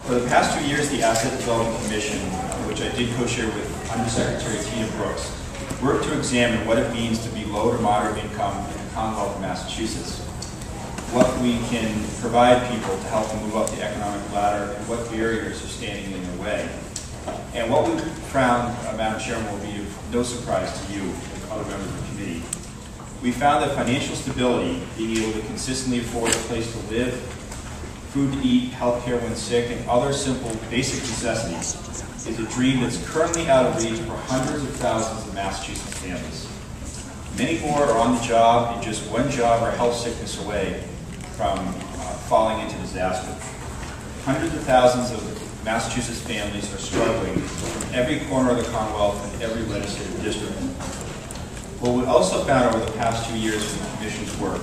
For the past 2 years, the Asset Development Commission, which I did co-chair with Undersecretary Tina Brooks, worked to examine what it means to be low to moderate income in the Commonwealth of Massachusetts, what we can provide people to help them move up the economic ladder, and what barriers are standing in their way. And what we found, Madam Chairman, will be of no surprise to you and other members of the committee. We found that financial stability, being able to consistently afford a place to live, food to eat, health care when sick, and other simple, basic necessities, is a dream that's currently out of reach for hundreds of thousands of Massachusetts families. Many more are on the job, and just one job or health sickness away from falling into disaster. Hundreds of thousands of Massachusetts families are struggling from every corner of the Commonwealth and every legislative district. What we also found over the past 2 years of the Commission's work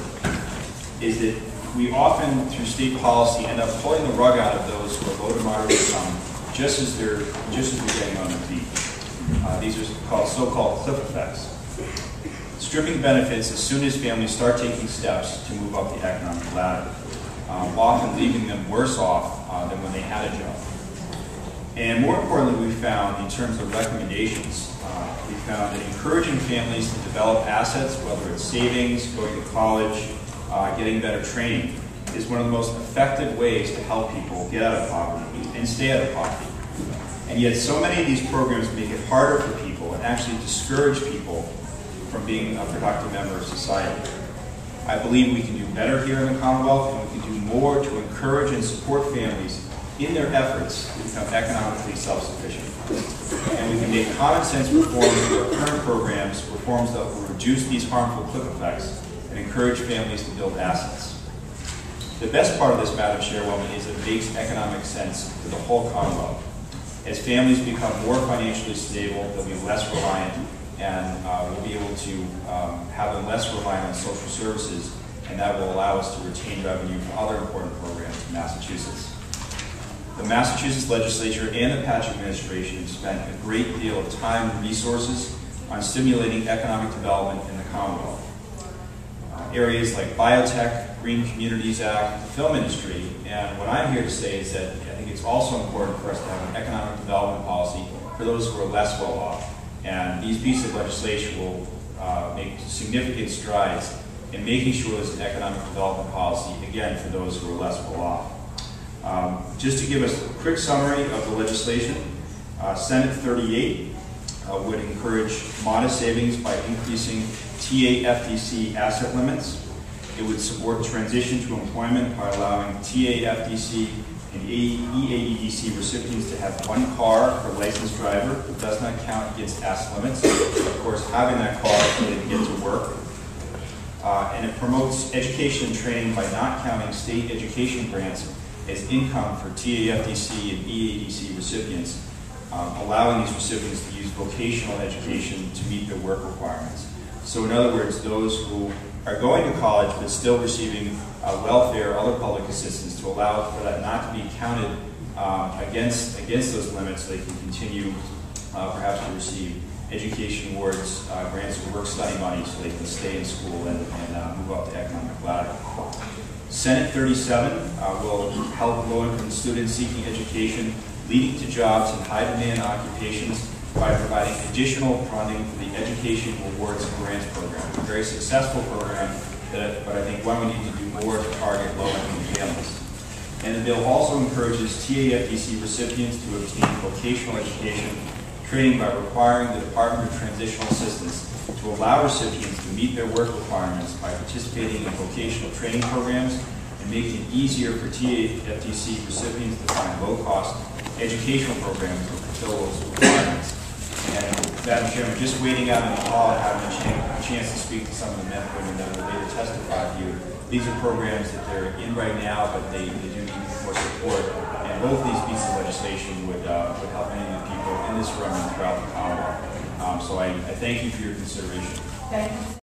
is that we often, through state policy, end up pulling the rug out of those who are low to moderate income just as they're getting on their feet. These are so-called cliff effects. Stripping benefits as soon as families start taking steps to move up the economic ladder, often leaving them worse off than when they had a job. And more importantly, we found, in terms of recommendations, we found that encouraging families to develop assets, whether it's savings, going to college, getting better training, is one of the most effective ways to help people get out of poverty and stay out of poverty. And yet so many of these programs make it harder for people and actually discourage people from being a productive member of society. I believe we can do better here in the Commonwealth, and we can do more to encourage and support families in their efforts to become economically self-sufficient. And we can make common sense reforms to our current programs, reforms that will reduce these harmful cliff effects and encourage families to build assets. The best part of this, Madam Chairwoman, is it makes economic sense to the whole Commonwealth. As families become more financially stable, they'll be less reliant, and we'll be able to have them less reliant on social services, and that will allow us to retain revenue from other important programs in Massachusetts. The Massachusetts Legislature and the Patch Administration have spent a great deal of time and resources on stimulating economic development in the Commonwealth. Areas like biotech, Green Communities Act, the film industry, and what I'm here to say is that I think it's also important for us to have an economic development policy for those who are less well off. And these pieces of legislation will make significant strides in making sure there's an economic development policy, again, for those who are less well off. Just to give us a quick summary of the legislation, Senate 38 would encourage modest savings by increasing TAFDC asset limits. It would support transition to employment by allowing TAFDC and EAEDC recipients to have one car per licensed driver who does not count against asset limits. Of course, having that car so they can get to work. And it promotes education and training by not counting state education grants as income for TAFDC and EADC recipients, allowing these recipients to use vocational education to meet their work requirements. So in other words, those who are going to college but still receiving welfare or other public assistance, to allow for that not to be counted against those limits, so they can continue perhaps to receive education awards, grants, or work study money, so they can stay in school and move up the economic ladder. Senate 37 will help low-income students seeking education, leading to jobs in high-demand occupations by providing additional funding for the Education Awards and Grants Program. A very successful program, but I think one we need to do more to target low-income families. And the bill also encourages TAFDC recipients to obtain vocational education training by requiring the Department of Transitional Assistance to allow recipients to meet their work requirements by participating in vocational training programs and making it easier for TAFDC recipients to find low-cost educational programs to fulfill those requirements. And Madam Chairman, just waiting out in the hall and having a chance to speak to some of the men and women that will later testify to you, these are programs that they're in right now, but they do need more support. And both of these pieces of legislation would help many of the people in this room and throughout the Commonwealth. So I thank you for your consideration. Thank you.